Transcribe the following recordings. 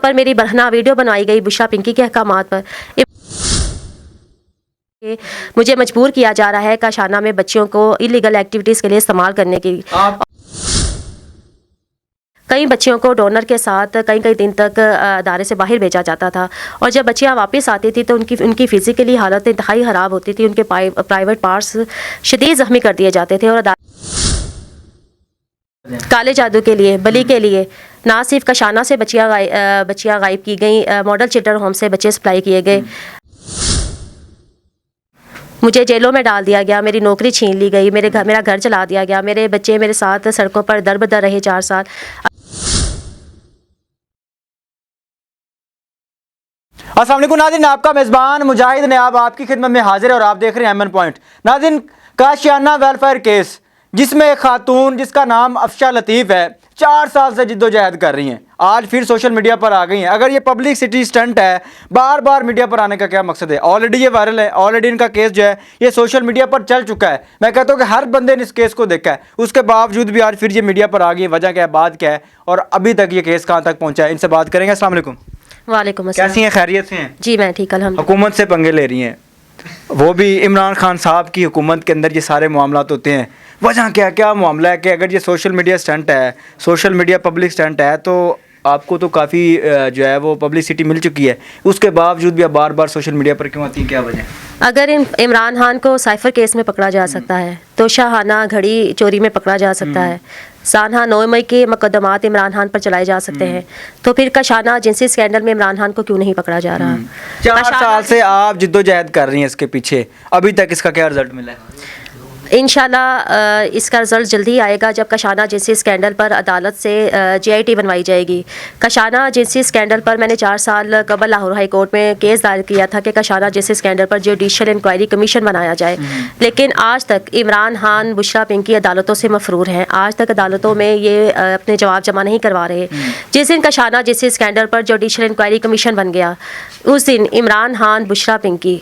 پر میری برہنہ ویڈیو بنائی گئی بشرا پنکی کے احکامات پر مجھے مجبور کیا جا رہا ہے کاشانہ میں بچیوں کو انلیگل ایکٹیویٹیز کے لیے استعمال کرنے کی. کئی بچیوں کو ڈونر کے ساتھ کئی دن تک ادارے سے باہر بھیجا جاتا تھا اور جب بچیاں واپس آتی تھی تو ان کی فزیکلی حالت انتہائی خراب ہوتی تھی. ان کے پرائیویٹ پارٹس شدید زخمی کر دیے جاتے تھے اور کالے جادو کے لیے بلی کے لیے نہ صرف کاشانہ سے بچیاں غائب کی گئیں، ماڈل چلڈرن ہوم سے بچے سپلائی کیے گئے. مجھے جیلوں میں ڈال دیا گیا، میری نوکری چھین لی گئی، میرا گھر جلا دیا گیا، میرے بچے میرے ساتھ سڑکوں پر در بدر رہے 4 سال. السلام علیکم ناظرین، آپ کا میزبان مجاہد نیاب آپ کی خدمت میں حاضر ہے اور آپ دیکھ رہے ہیں ایم این پوائنٹ. ناظرین، کاشانہ ویلفیئر کیس جس میں ایک خاتون جس کا نام افشا لطیف ہے 4 سال سے جد و جہد کر رہی ہیں، آج پھر سوشل میڈیا پر آ گئی ہیں. اگر یہ پبلسٹی اسٹنٹ ہے، بار بار میڈیا پر آنے کا کیا مقصد ہے؟ آلریڈی یہ وائرل ہے، آلریڈی ان کا کیس جو ہے یہ سوشل میڈیا پر چل چکا ہے. میں کہتا ہوں کہ ہر بندے نے اس کیس کو دیکھا ہے، اس کے باوجود بھی آج پھر یہ میڈیا پر آ گئی ہے. وجہ کیا ہے، بات کیا ہے اور ابھی تک یہ کیس کہاں تک پہنچا ہے؟ ان سے بات کریں گے. السلام علیکم. وعلیکم السلام. کیسی ہیں؟ خیریت سے ہیں؟ جی میں ٹھیک الحمد. حکومت سے پنگے لے رہی ہیں، وہ بھی عمران خان صاحب کی حکومت کے اندر یہ سارے معاملات ہوتے ہیں. وجہ کیا معاملہ ہے کہ اگر یہ سوشل میڈیا اسٹنٹ ہے، سوشل میڈیا پبلک اسٹنٹ ہے، تو آپ کو تو کافی جو ہے وہ پبلسٹی مل چکی ہے، اس کے باوجود بھی آپ بار بار سوشل میڈیا پر کیوں آتی ہیں؟ کیا وجہ ہے؟ اگر عمران خان کو سائفر کیس میں پکڑا جا سکتا ہے تو شاہانہ گھڑی چوری میں پکڑا جا سکتا ہے، سانحہ 9 مئی کے مقدمات عمران خان پر چلائے جا سکتے ہیں، تو پھر کاشانہ جنسی اسکینڈل میں عمران خان کو کیوں نہیں پکڑا جا رہا؟ 4 سال سے آپ جد و جہد کر رہی ہیں اس کے پیچھے، ابھی تک اس کا کیا رزلٹ ملا ہے؟ انشاءاللہ اس کا رزلٹ جلدی آئے گا جب کاشانہ جنسی اسکینڈل پر عدالت سے GIT بنوائی جائے گی. کاشانہ جنسی اسکینڈل پر میں نے 4 سال قبل لاہور ہائی کورٹ میں کیس دائر کیا تھا کہ کاشانہ جنسی اسکینڈل پر جوڈیشل انکوائری کمیشن بنایا جائے، لیکن آج تک عمران خان بشرا پنکی عدالتوں سے مفرور ہیں. آج تک عدالتوں میں یہ اپنے جواب جمع نہیں کروا رہے. جس دن کاشانہ جنسی اسکینڈل پر جوڈیشل انکوائری کمیشن بن گیا، اس دن عمران خان بشرا پنکی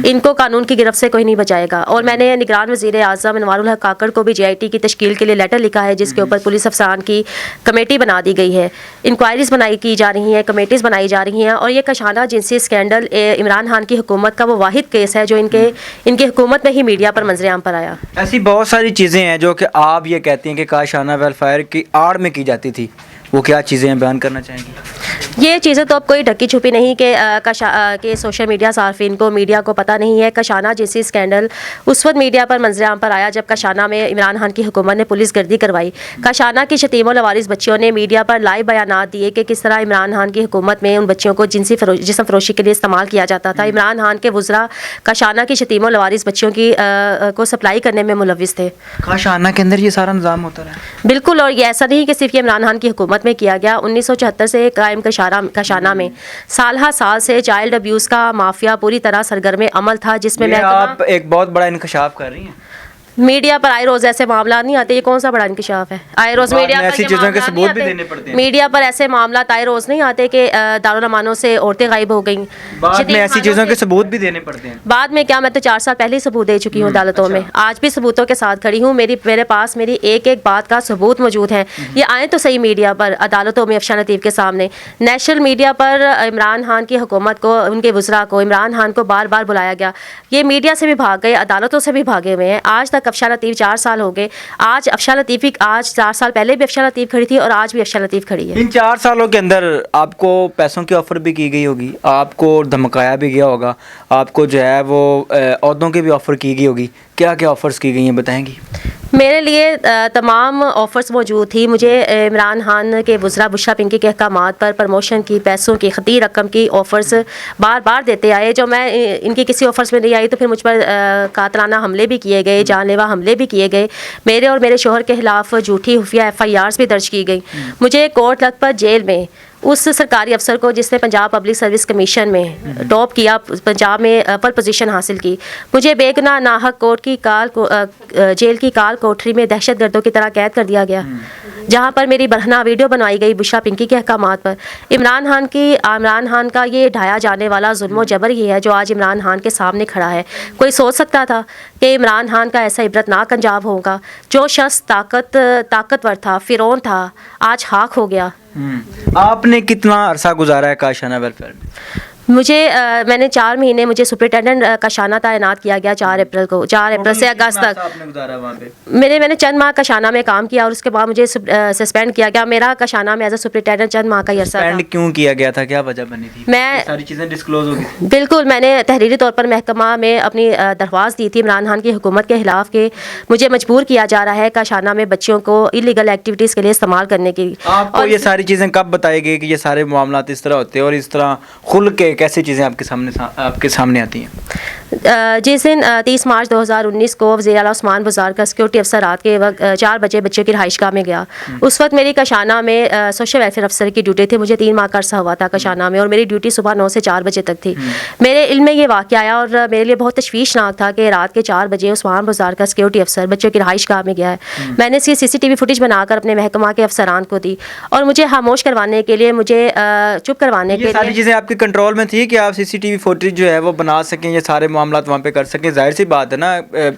ان کو قانون کی گرفت سے کوئی نہیں بچائے گا. اور میں نے نگران وزیر اعظم انوار الحق کاکڑ کو بھی GIT کی تشکیل کے لیے لیٹر لکھا ہے، جس کے اوپر پولیس افسران کی کمیٹی بنا دی گئی ہے، انکوائریز کی جا رہی ہیں، کمیٹیز بنائی جا رہی ہیں. اور یہ کاشانہ جنسی اسکینڈل عمران خان کی حکومت کا وہ واحد کیس ہے جو ان کی حکومت میں ہی میڈیا پر منظر عام پر آیا. ایسی بہت ساری چیزیں ہیں جو کہ آپ یہ کہتی ہیں کہ کاشانہ ویلفیئر کی آڑ میں کی جاتی تھی، وہ کیا چیزیں ہیں بیان کرنا چاہیں گی؟ یہ چیزیں تو اب کوئی ڈھکی چھپی نہیں کہ سوشل میڈیا صارفین کو، میڈیا کو پتہ نہیں ہے. کاشانہ جنسی اسکینڈل اس وقت میڈیا پر منظر عام پر آیا جب کاشانہ میں عمران خان کی حکومت نے پولیس گردی کروائی. کاشانہ کی یتیم و لوارث بچیوں نے میڈیا پر لائیو بیانات دیے کہ کس طرح عمران خان کی حکومت میں ان بچیوں کو جسم فروشی کے لیے استعمال کیا جاتا تھا. عمران خان کے وزراء کاشانہ کی یتیم و لوارث بچیوں کو سپلائی کرنے میں ملوث تھے. کاشانہ کے اندر یہ سارا نظام ہوتا رہا؟ بالکل. اور یہ ایسا نہیں کہ صرف یہ عمران خان کی حکومت میں کیا گیا. 1974 سے قائم کاشانہ میں سال سے چائلڈ ابیوز کا مافیا پوری طرح سرگرم عمل تھا، جس میں آپ ایک بہت بڑا انکشاف کر رہی ہیں. میڈیا پر آئے روز ایسے معاملات نہیں آتے. یہ کون سا بڑا انکشاف ہے؟ آئے روز میڈیا پر ایسی چیزوں کے ثبوت بھی دینے پڑتے ہیں. میڈیا پر ایسے معاملات آئے روز نہیں آتے کہ دارالامانوں سے عورتیں غائب ہو گئیں. بعد میں ایسی چیزوں کے ثبوت بھی دینے پڑتے ہیں. بعد میں کیا، میں تو 4 سال پہلے ہی ثبوت دے چکی ہوں عدالتوں میں. آج بھی ثبوتوں کے ساتھ کھڑی ہوں. میرے پاس میری ایک بات کا ثبوت موجود ہے. یہ آئیں تو صحیح میڈیا پر، عدالتوں میں افشا لطیف کے سامنے. نیشنل میڈیا پر عمران خان کی حکومت کو، ان کے وزراء کو، عمران خان کو بار بار بلایا گیا. یہ میڈیا سے بھی بھاگ گئے، عدالتوں سے بھی بھاگے ہوئے ہیں. آج تک افشا لطیف 4 سال ہو گئے. آج 4 سال پہلے بھی افشا لطیف کھڑی تھی اور آج بھی افشا لطیف کھڑی ہے. ان 4 سالوں کے اندر آپ کو پیسوں کی آفر بھی کی گئی ہوگی، آپ کو دھمکایا بھی گیا ہوگا، آپ کو جو ہے وہ عہدوں کی بھی آفر کی گئی ہوگی. کیا کیا آفرز کی گئی ہیں بتائیں گی؟ میرے لیے تمام آفرز موجود تھی. مجھے عمران خان کے وزراء بشرا پنکی کے احکامات پر پروموشن کی، پیسوں کی، خطیر رقم کی آفرز بار بار دیتے آئے. جو میں ان کی کسی آفرز میں نہیں آئی تو پھر مجھ پر قاتلانہ حملے بھی کیے گئے، جان لیوا حملے بھی کیے گئے. میرے اور میرے شوہر کے خلاف جھوٹی خفیہ FIRs بھی درج کی گئی. مجھے کوٹ لکھپت جیل میں اس سرکاری افسر کو جس نے پنجاب پبلک سروس کمیشن میں ٹاپ کیا، پنجاب میں اپر پوزیشن حاصل کی، مجھے بے گناہ ناحق جیل کی کال کوٹری میں دہشت گردوں کی طرح قید کر دیا گیا، جہاں پر میری برہنہ ویڈیو بنوائی گئی بشرا پنکی کے احکامات پر. عمران خان کا یہ ڈھایا جانے والا ظلم و جبر ہی ہے جو آج عمران خان کے سامنے کھڑا ہے. کوئی سوچ سکتا تھا کہ عمران خان کا ایسا عبرتناک انجام ہوگا. جو شخص طاقتور تھا، فرعون تھا، آج خاک ہو گیا. آپ نے کتنا عرصہ گزارا ہے کاشانہ ویلفیئر میں؟ میں نے 4 مہینے مجھے سپرنٹینڈنٹ کاشانہ تعینات کیا گیا 4 اپریل کو. 4 اپریل سے اگست تک آپ نے گزارا وہاں پہ؟ میں نے چند ماہ کاشانہ میں کام کیا اور اس کے بعد مجھے سسپینڈ کیا گیا. میرا کاشانہ میں ایز اے سپرنٹینڈنٹ چند ماہ کا عرصہ تھا. سسپینڈ کیوں کیا گیا تھا؟ کیا وجہ بنی تھی؟ میں ساری چیزیں ڈسکلوز ہو گئی؟ بالکل، میں نے تحریری طور پر محکمہ میں اپنی درخواست دی تھی عمران خان کی حکومت کے خلاف کہ مجھے مجبور کیا جا رہا ہے کاشانہ میں بچیوں کو انلیگل ایکٹیویٹیز کے لیے استعمال کرنے کی. آپ کو یہ ساری چیزیں کب بتائی گئی کہ یہ سارے معاملات اس طرح ہوتے ہیں اور اس طرح کھل کے کیسی چیزیں آپ کے سامنے آتی ہیں؟ جس دن 30 مارچ 2019 کو وزیر اعلیٰ عثمان بزدار کا سیکورٹی افسر رات کے وقت 4 بجے بچے کی رہائش گاہ میں گیا. اس وقت میری کاشانہ میں سوشل ویلفیئر افسر کی ڈیوٹی تھی. مجھے 3 ماہ کا عرصہ ہوا تھا کاشانہ میں اور میری ڈیوٹی صبح 9 سے 4 بجے تک تھی. میرے علم میں یہ واقعہ آیا اور میرے لیے بہت تشویشناک تھا کہ رات کے 4 بجے عثمان بزدار کا سیکورٹی افسر بچوں کی رہائش گاہ میں گیا ہے. میں نے اس کی CCTV فوٹیج بنا کر اپنے محکمہ کے افسران کو دی اور مجھے خاموش کروانے کے لیے، مجھے چپ کروانے کے لیے. یہ ساری چیزیں آپ کے کنٹرول میں تھی کہ آپ CCTV فوٹیج جو ہے وہ بنا سکیں، یہ سارے معاملات وہاں پہ کر سکیں؟ ظاہر سی بات ہے نا،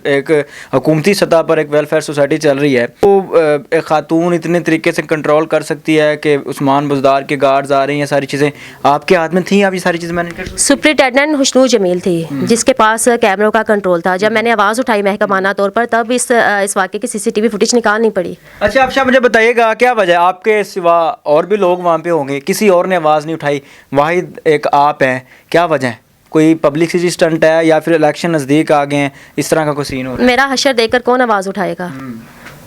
ایک حکومتی سطح پر ایک ویلفیئر سوسائٹی چل رہی ہے، وہ ایک خاتون اتنے طریقے سے کنٹرول کر سکتی ہے کہ عثمان بزدار کے گارڈز آ رہے ہیں، یہ ساری چیزیں آپ کے ہاتھ میں تھیں؟ آپ یہ ساری چیزیں مینیج کر سکتے؟ سپرنٹینڈنٹ خوشنود جمیل تھی جس کے پاس کیمروں کا کنٹرول تھا. جب میں نے آواز اٹھائی محکمانہ طور پر تب اس واقعے کی CCTV فوٹیج نکالنی پڑی. اچھا افشا، مجھے بتائیے گا کیا وجہ، آپ کے سوا اور بھی لوگ وہاں پہ ہوں گے، کسی اور نے آواز نہیں اٹھائی، واحد ایک آپ ہیں، کیا وجہ ہے؟ کوئی پبلسٹی اسٹنٹ ہے یا پھر الیکشن نزدیک آ گئے ہیں، اس طرح کا کوئی سین ہو رہا ہے؟ میرا حشر دیکھ کر کون آواز اٹھائے گا؟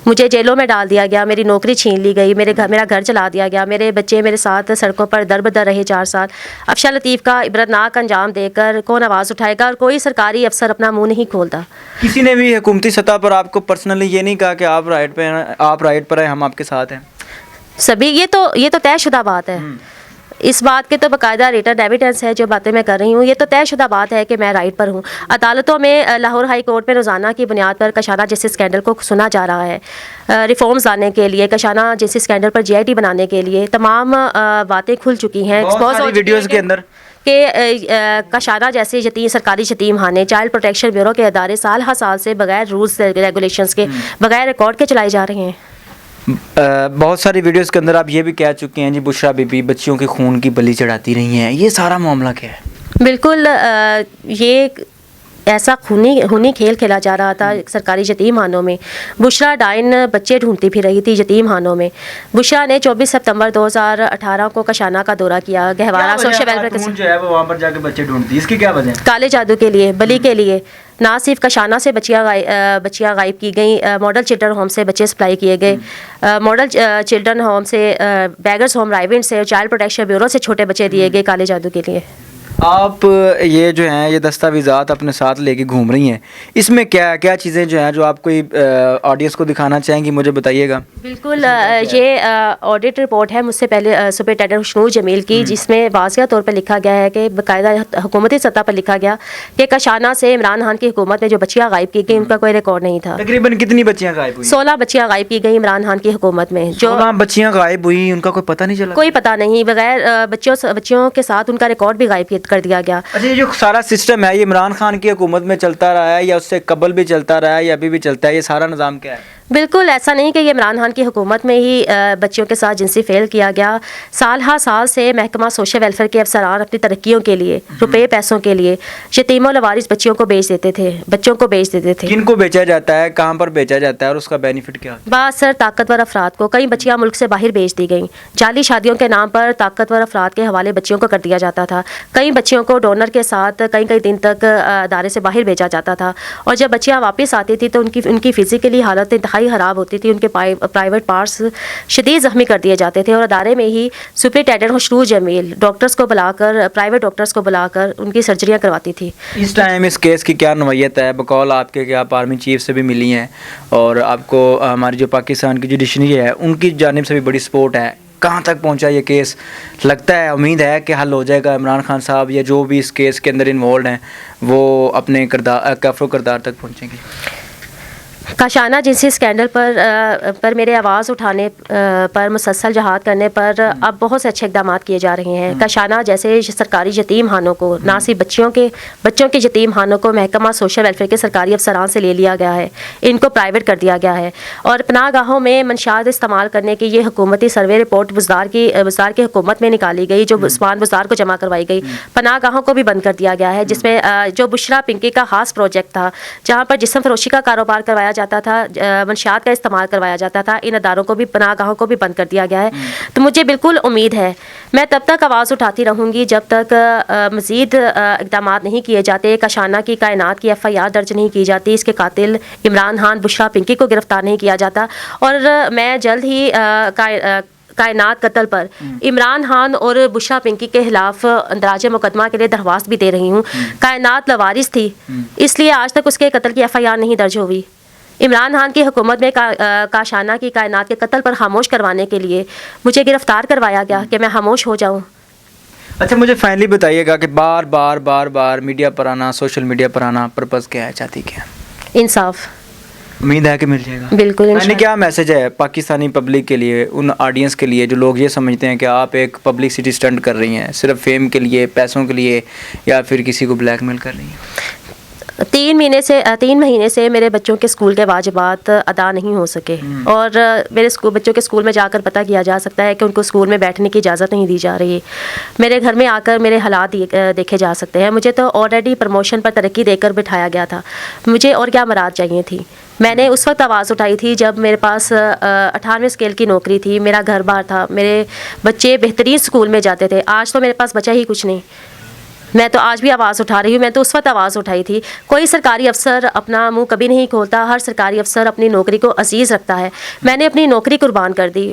مجھے جیلوں میں ڈال دیا گیا، میری نوکری چھین لی گئی، میرا گھر چلا دیا گیا، میرے بچے میرے ساتھ سڑکوں پر در بدر رہے 4 سال. افشا لطیف کا عبرتناک انجام دیکھ کر کون آواز اٹھائے گا؟ اور کوئی سرکاری افسر اپنا منہ نہیں کھولتا. کسی نے بھی حکومتی سطح پر آپ کو پرسنلی یہ نہیں کہا کہ آپ رائٹ پر ہیں، ہم آپ کے ساتھ ہیں؟ سبھی یہ تو طے شدہ بات ہے. اس بات کے تو باقاعدہ ریٹن ایویڈنس ہے. جو باتیں میں کر رہی ہوں یہ تو طے شدہ بات ہے کہ میں رائٹ پر ہوں. عدالتوں میں لاہور ہائی کورٹ میں روزانہ کی بنیاد پر کاشانہ جیسے اسکینڈل کو سنا جا رہا ہے. ریفارمز لانے کے لیے، کاشانہ جیسے اسکینڈل پر GIT بنانے کے لیے تمام باتیں کھل چکی ہیں. بہت ساری ویڈیوز کے اندر کہ کاشانہ جیسے سرکاری یتیم خانے، چائلڈ پروٹیکشن بیورو کے ادارے سال ہر سال سے بغیر رولز ریگولیشنز کے، بغیر ریکارڈ کے چلائے جا رہے ہیں. بہت ساری ویڈیوز کے اندر آپ یہ بھی کہہ چکے ہیں جی بشرا بی بی بچیوں کے خون کی بلی چڑھاتی رہی ہیں، یہ سارا معاملہ کیا ہے؟ بالکل یہ ایسا خونی کھیل کھیلا جا رہا تھا سرکاری یتیم خانوں میں. بشرا ڈائن بچے ڈھونڈتی پھر رہی تھی یتیم خانوں میں. بشرا نے 24 ستمبر 2018 کو کاشانہ کا دورہ کیا. گہوارہ سوشل ویلفیئر جو ہے وہ وہاں پر جا کے بچے ڈھونڈتی ہے، اس کی کیا وجہ ہے؟ کالے جادو کے لیے، بلی کے لیے. نہ صرف کاشانہ سے بچیاں غائب کی گئیں، ماڈل چلڈرن ہوم سے بچے سپلائی کیے گئے، ماڈل چلڈرن ہوم سے، بیگرز ہوم رائیونڈ سے، چائلڈ پروٹیکشن بیورو سے چھوٹے بچے دیے گئے کالے جادو کے لیے. آپ یہ جو ہیں یہ دستاویزات اپنے ساتھ لے کے گھوم رہی ہیں، اس میں کیا چیزیں جو ہیں جو آپ کوئی آڈینس کو دکھانا چاہیں گی، مجھے بتائیے گا. بالکل، یہ آڈٹ رپورٹ ہے مجھ سے پہلے سپرنٹینڈنٹ خوشنود جمیل کی، جس میں واضح طور پر لکھا گیا ہے کہ باقاعدہ حکومتی سطح پر لکھا گیا کہ کاشانہ سے عمران خان کی حکومت میں جو بچیاں غائب کی گئیں ان کا کوئی ریکارڈ نہیں تھا. تقریباً کتنی بچیاں غائب ہوئی؟ 16 بچیاں غائب کی گئیں عمران خان کی حکومت میں. جو 16 بچیاں غائب ہوئی، ان کا کوئی پتہ نہیں چلا؟ کوئی پتہ نہیں، بغیر بچیوں کے ساتھ ان کا ریکارڈ بھی غائب کر دیا گیا. یہ جو سارا سسٹم ہے یہ عمران خان کی حکومت میں چلتا رہا ہے یا اس سے قبل بھی چلتا رہا ہے یا ابھی بھی چلتا ہے؟ یہ سارا نظام کیا ہے؟ بالکل ایسا نہیں کہ یہ عمران خان کی حکومت میں ہی بچیوں کے ساتھ جنسی فعل کیا گیا. سال ہر سال سے محکمہ سوشل ویلفیئر کے افسران اپنی ترقیوں کے لیے، روپے پیسوں کے لیے یتیموں لوارث بچوں کو بیچ دیتے تھے. کن کو بیچا جاتا ہے، کہاں پر بیچا جاتا ہے اور اس کا بینیفٹ کیا؟ بااثر طاقتور افراد کو. کئی بچیاں ملک سے باہر بیچ دی گئیں. جعلی شادیوں کے نام پر طاقتور افراد کے حوالے بچیوں کو کر دیا جاتا تھا. کئی بچیوں کو ڈونر کے ساتھ کئی دن تک ادارے سے باہر بیچا جاتا تھا اور جب بچیاں واپس آتی تھی تو ان کی فزیکلی حالت انتہائی خراب ہوتی تھی. ان کے پرائیویٹ پارٹس شدید زخمی کر دیے جاتے تھے اور ادارے میں ہی سپرنٹینڈنٹ خوشنود جمیل ڈاکٹرز کو بلا کر، پرائیویٹ ڈاکٹرز کو بلا کر ان کی سرجریاں کرواتی تھی. اس ٹائم اس کیس کی کیا نوعیت ہے؟ بقول آپ کے کہ آپ آرمی چیف سے بھی ملی ہیں اور آپ کو ہماری جو پاکستان کی جوڈیشری ہے ان کی جانب سے بھی بڑی سپورٹ ہے. کہاں تک پہنچا یہ کیس؟ لگتا ہے، امید ہے کہ حل ہو جائے گا؟ عمران خان صاحب یا جو بھی اس کیس کے اندر انوالوڈ ہیں وہ اپنے کردار تک پہنچیں گے؟ کاشانہ جنسی اسکینڈل پر میرے آواز اٹھانے پر مسلسل جہاد کرنے پر اب بہت سے اچھے اقدامات کیے جا رہے ہیں. کاشانہ جیسے سرکاری یتیم خانوں کو نہ صرف بچوں کے یتیم خانوں کو محکمہ سوشل ویلفیئر کے سرکاری افسران سے لے لیا گیا ہے, ان کو پرائیویٹ کر دیا گیا ہے, اور پناہ گاہوں میں منشیات استعمال کرنے کی یہ حکومتی سروے رپورٹ وزار کی حکومت میں نکالی گئی, جو عثمان وزار کو جمع کروائی گئی. پناہ گاہوں کو بھی بند کر دیا گیا ہے, جس میں جو بشرا پنکی کا خاص پروجیکٹ تھا جہاں پر جسم فروشی کا کاروبار کروایا جاتا تھا, منشیات کا استعمال کروایا جاتا تھا, ان اداروں کو بھی پناہ گاہوں کو بھی بند کر دیا گیا ہے. تو مجھے بالکل امید ہے, میں تب تک آواز اٹھاتی رہوں گی جب تک مزید اقدامات نہیں کیے جاتے, کاشانہ کی کائنات کی FIR درج نہیں کی جاتی, اس کے قاتل عمران خان بشرا پنکی کو گرفتار نہیں کیا جاتا. اور میں جلد ہی کائنات قتل پر عمران خان اور بشرا پنکی کے خلاف اندراج مقدمہ کے لیے درخواست بھی دے رہی ہوں. کائنات لوارث تھی, اس لیے آج تک اس کے قتل کی FIR نہیں درج ہوئی. عمران خان کی حکومت میں کاشانہ کی کائنات کے قتل پر خاموش کروانے کے لیے مجھے گرفتار کروایا گیا کہ میں خاموش ہو جاؤں. اچھا, مجھے فائنلی بتائیے گا کہ بار میڈیا پر آنا, سوشل میڈیا پر آنا, پرپز کیا ہے, چاہتی کیا؟ انصاف. امید ہے کہ مل جائے گا. بالکل. یعنی کیا میسج ہے پاکستانی پبلک کے لیے, ان آڈینس کے لیے جو لوگ یہ سمجھتے ہیں کہ آپ ایک پبلسٹی اسٹنٹ کر رہی ہیں صرف فیم کے لیے, پیسوں کے لیے, یا پھر کسی کو بلیک میل کر رہی ہیں؟ 3 مہینے سے میرے بچوں کے اسکول کے واجبات ادا نہیں ہو سکے, اور میرے بچوں کے اسکول میں جا کر پتہ کیا جا سکتا ہے کہ ان کو اسکول میں بیٹھنے کی اجازت نہیں دی جا رہی. میرے گھر میں آ کر میرے حالات دیکھے جا سکتے ہیں. مجھے تو آلریڈی پروموشن پر ترقی دے کر بٹھایا گیا تھا, مجھے اور کیا مراد چاہیے تھی. میں نے اس وقت آواز اٹھائی تھی جب میرے پاس 98 اسکیل کی نوکری تھی, میرا گھر بار تھا, میرے بچے بہترین اسکول میں جاتے تھے. آج تو میرے پاس بچا ہی کچھ نہیں. میں تو آج بھی آواز اٹھا رہی ہوں, میں تو اس وقت آواز اٹھائی تھی. کوئی سرکاری افسر اپنا منہ کبھی نہیں کھولتا, ہر سرکاری افسر اپنی نوکری کو عزیز رکھتا ہے. میں نے اپنی نوکری قربان کر دی.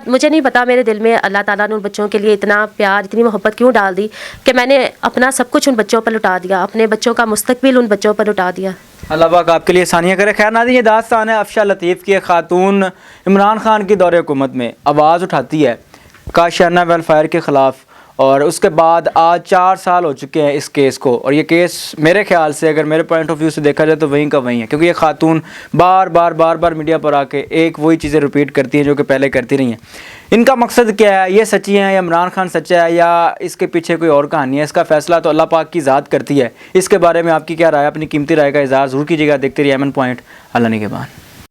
مجھے نہیں پتا میرے دل میں اللہ تعالیٰ نے ان بچوں کے لیے اتنا پیار, اتنی محبت کیوں ڈال دی کہ میں نے اپنا سب کچھ ان بچوں پر لٹا دیا, اپنے بچوں کا مستقبل ان بچوں پر لٹا دیا. اللہ پاک آپ کے لیے آسانیاں کرے. خیر ناظرین, یہ داستان ہے افشا لطیف کی. ایک خاتون عمران خان کی دور حکومت میں آواز اٹھاتی ہے کاشانہ ویلفیئر کے خلاف, اور اس کے بعد آج 4 سال ہو چکے ہیں اس کیس کو. اور یہ کیس میرے خیال سے, اگر میرے پوائنٹ آف ویو سے دیکھا جائے تو وہیں کا وہیں ہے, کیونکہ یہ خاتون بار میڈیا پر آ کے ایک وہی چیزیں ریپیٹ کرتی ہیں جو کہ پہلے کرتی رہی ہیں. ان کا مقصد کیا ہے, یہ سچی ہیں یا عمران خان سچا ہے, یا اس کے پیچھے کوئی اور کہانی ہے, اس کا فیصلہ تو اللہ پاک کی ذات کرتی ہے. اس کے بارے میں آپ کی کیا رائے, اپنی قیمتی رائے کا اظہار ضرور کیجیے گا. دیکھتے رہیے ایمن پوائنٹ. اللہ نگہبان.